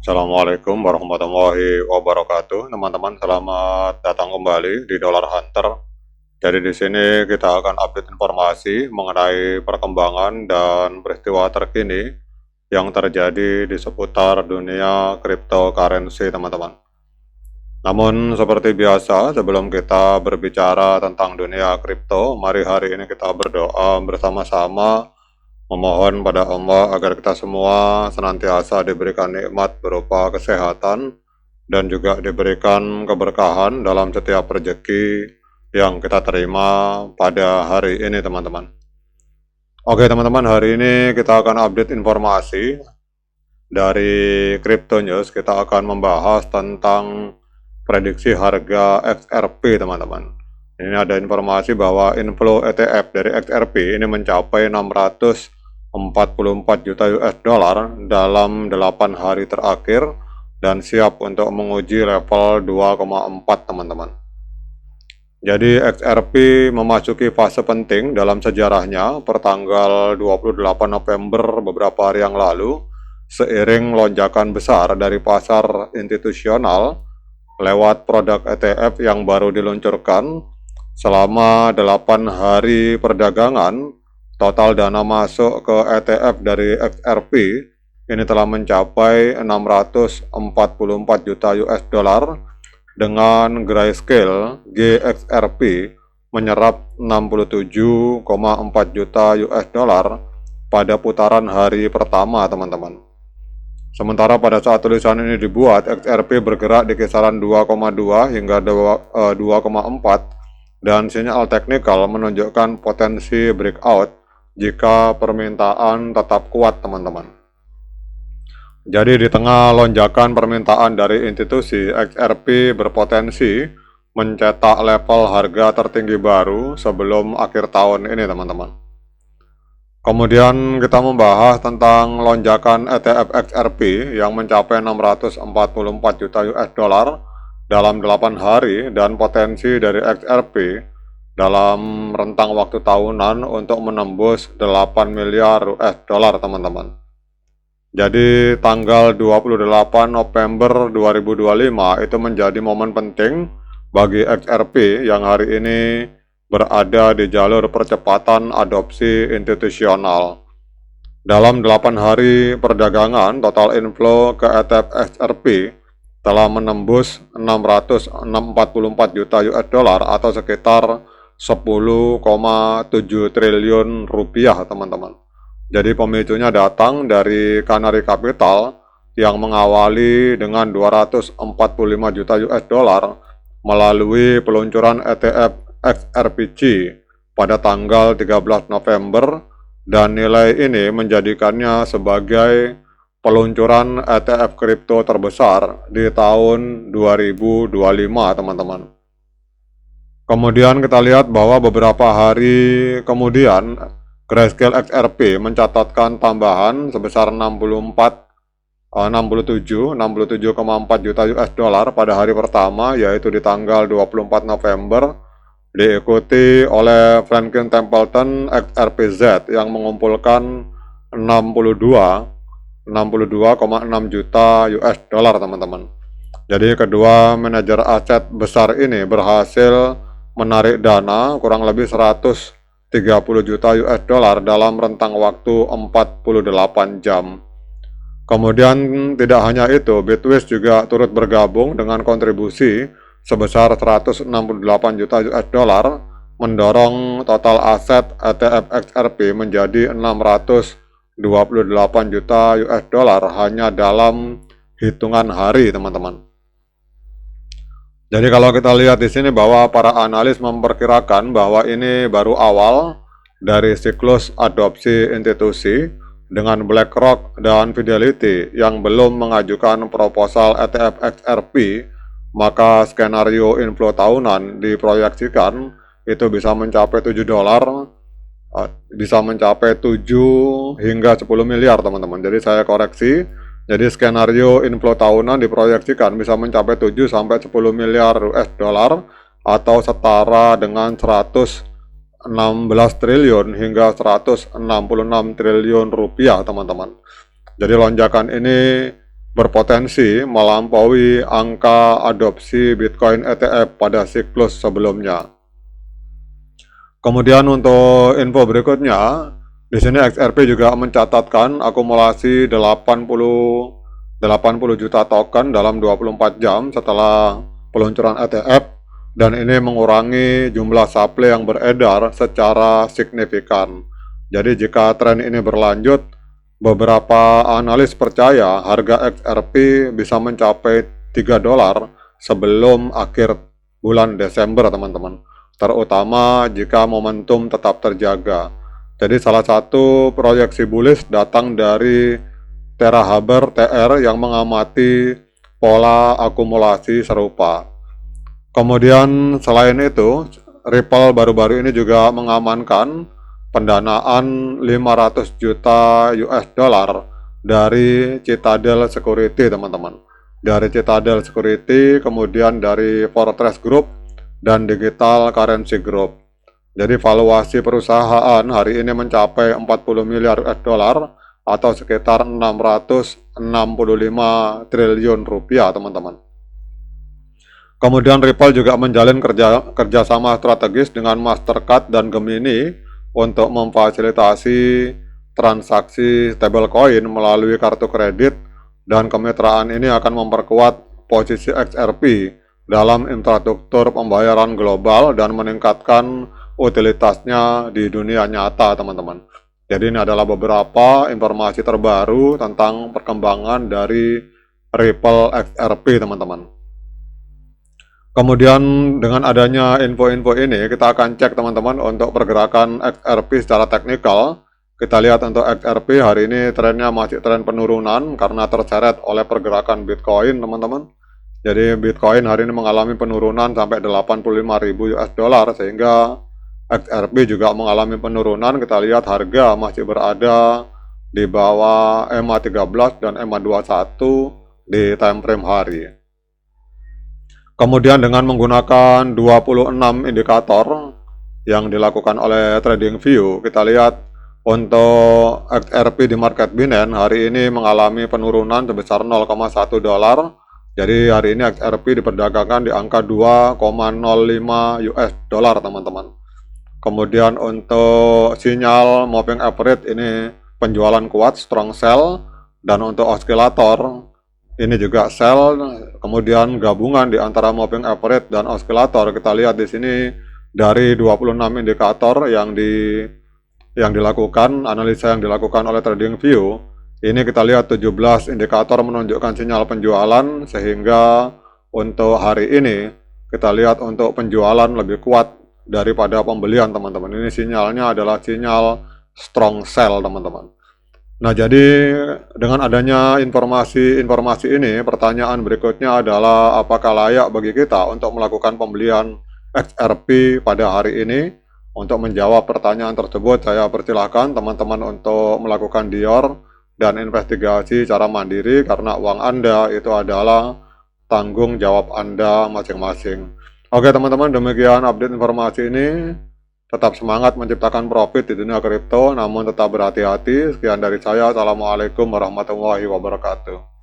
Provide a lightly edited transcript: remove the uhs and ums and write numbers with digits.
Assalamualaikum warahmatullahi wabarakatuh, teman-teman. Selamat datang kembali di Dollar Hunter. Jadi di sini kita akan update informasi mengenai perkembangan dan peristiwa terkini yang terjadi di seputar dunia cryptocurrency, teman-teman. Namun seperti biasa, sebelum kita berbicara tentang dunia kripto, mari hari ini kita berdoa bersama-sama memohon pada Allah agar kita semua senantiasa diberikan nikmat berupa kesehatan dan juga diberikan keberkahan dalam setiap rezeki yang kita terima pada hari ini, teman-teman. Oke, teman-teman, hari ini kita akan update informasi dari Crypto News. Kita akan membahas tentang prediksi harga XRP, teman-teman. Ini ada informasi bahwa inflow ETF dari XRP ini mencapai 644 juta US dollar dalam 8 hari terakhir dan siap untuk menguji level 2,4, teman-teman. Jadi XRP memasuki fase penting dalam sejarahnya pertanggal 28 November beberapa hari yang lalu, seiring lonjakan besar dari pasar institusional lewat produk ETF yang baru diluncurkan. Selama 8 hari perdagangan, total dana masuk ke ETF dari XRP ini telah mencapai 644 juta US dollar dengan Grayscale GXRP menyerap 67,4 juta US dollar pada putaran hari pertama, teman-teman. Sementara pada saat tulisan ini dibuat, XRP bergerak di kisaran 2,2 hingga 2,4 dan sinyal teknikal menunjukkan potensi breakout jika permintaan tetap kuat, teman-teman. Jadi di tengah lonjakan permintaan dari institusi, XRP berpotensi mencetak level harga tertinggi baru sebelum akhir tahun ini, teman-teman. Kemudian kita membahas tentang lonjakan ETF XRP yang mencapai 644 juta US dollar dalam 8 hari dan potensi dari XRP dalam rentang waktu tahunan untuk menembus 8 miliar US dollar, teman-teman. Jadi tanggal 28 November 2025 itu menjadi momen penting bagi XRP yang hari ini berada di jalur percepatan adopsi institusional. Dalam 8 hari perdagangan, total inflow ke ETF XRP telah menembus 644 juta US dollar atau sekitar 10,7 triliun rupiah, teman-teman. Jadi pemicunya datang dari Canary Capital yang mengawali dengan 245 juta US dollar melalui peluncuran ETF XRPG pada tanggal 13 November dan nilai ini menjadikannya sebagai peluncuran ETF kripto terbesar di tahun 2025, teman-teman. Kemudian kita lihat bahwa beberapa hari kemudian Grayscale XRP mencatatkan tambahan sebesar 67,4 juta US dollar pada hari pertama, yaitu di tanggal 24 November, diikuti oleh Franklin Templeton XRPZ yang mengumpulkan 62,6 juta US dollar, teman-teman. Jadi kedua manajer aset besar ini berhasil menarik dana kurang lebih 130 juta US dollar dalam rentang waktu 48 jam. Kemudian tidak hanya itu, Bitwist juga turut bergabung dengan kontribusi sebesar 168 juta US dollar, mendorong total aset ETF XRP menjadi 628 juta US dollar hanya dalam hitungan hari, teman-teman. Jadi kalau kita lihat di sini bahwa para analis memperkirakan bahwa ini baru awal dari siklus adopsi institusi dengan BlackRock dan Fidelity yang belum mengajukan proposal ETF XRP, maka skenario inflow tahunan diproyeksikan itu bisa mencapai 7 dolar, bisa mencapai 7 hingga 10 miliar, teman-teman. Jadi saya koreksi, jadi skenario inflow tahunan diproyeksikan bisa mencapai 7 sampai 10 miliar US dollar atau setara dengan 116 triliun hingga 166 triliun rupiah, teman-teman. Jadi lonjakan ini berpotensi melampaui angka adopsi Bitcoin ETF pada siklus sebelumnya. Kemudian untuk info berikutnya, di sini XRP juga mencatatkan akumulasi 80 juta token dalam 24 jam setelah peluncuran ETF, dan ini mengurangi jumlah supply yang beredar secara signifikan. Jadi jika tren ini berlanjut, beberapa analis percaya harga XRP bisa mencapai $3 sebelum akhir bulan Desember, teman-teman. Terutama jika momentum tetap terjaga. Jadi salah satu proyeksi bullish datang dari TerraHaber TR yang mengamati pola akumulasi serupa. Kemudian selain itu, Ripple baru-baru ini juga mengamankan pendanaan 500 juta US dollar dari Citadel Security, teman-teman. Dari Citadel Security, kemudian dari Fortress Group dan Digital Currency Group. Jadi valuasi perusahaan hari ini mencapai 40 miliar US dollar atau sekitar 665 triliun rupiah, teman-teman. Kemudian Ripple juga menjalin kerjasama strategis dengan Mastercard dan Gemini untuk memfasilitasi transaksi stablecoin melalui kartu kredit, dan kemitraan ini akan memperkuat posisi XRP dalam infrastruktur pembayaran global dan meningkatkan utilitasnya di dunia nyata, teman-teman. Jadi ini adalah beberapa informasi terbaru tentang perkembangan dari Ripple XRP, teman-teman. Kemudian dengan adanya info-info ini, kita akan cek, teman-teman, untuk pergerakan XRP secara teknikal. Kita lihat untuk XRP hari ini trennya masih tren penurunan karena terseret oleh pergerakan Bitcoin, teman-teman. Jadi Bitcoin hari ini mengalami penurunan sampai 85.000 US dollar, sehingga XRP juga mengalami penurunan. Kita lihat harga masih berada di bawah EMA13 dan EMA21 di time frame hari. Kemudian dengan menggunakan 26 indikator yang dilakukan oleh TradingView, kita lihat untuk XRP di market Binance hari ini mengalami penurunan sebesar 0,1 dolar. Jadi hari ini XRP diperdagangkan di angka 2,05 US dollar, teman-teman. Kemudian untuk sinyal moving average ini penjualan kuat, strong sell, dan untuk osilator ini juga sell. Kemudian gabungan di antara moving average dan osilator, kita lihat di sini dari 26 indikator yang dilakukan, analisa yang dilakukan oleh TradingView, ini kita lihat 17 indikator menunjukkan sinyal penjualan, sehingga untuk hari ini kita lihat untuk penjualan lebih kuat daripada pembelian, teman-teman. Ini sinyalnya adalah sinyal strong sell, teman-teman. Nah, jadi dengan adanya informasi ini, pertanyaan berikutnya adalah apakah layak bagi kita untuk melakukan pembelian XRP pada hari ini? Untuk menjawab pertanyaan tersebut, saya persilahkan teman-teman untuk melakukan dior dan investigasi secara mandiri, karena uang Anda itu adalah tanggung jawab Anda masing-masing. Oke, teman-teman, demikian update informasi ini. Tetap semangat menciptakan profit di dunia kripto, namun tetap berhati-hati. Sekian dari saya. Assalamualaikum warahmatullahi wabarakatuh.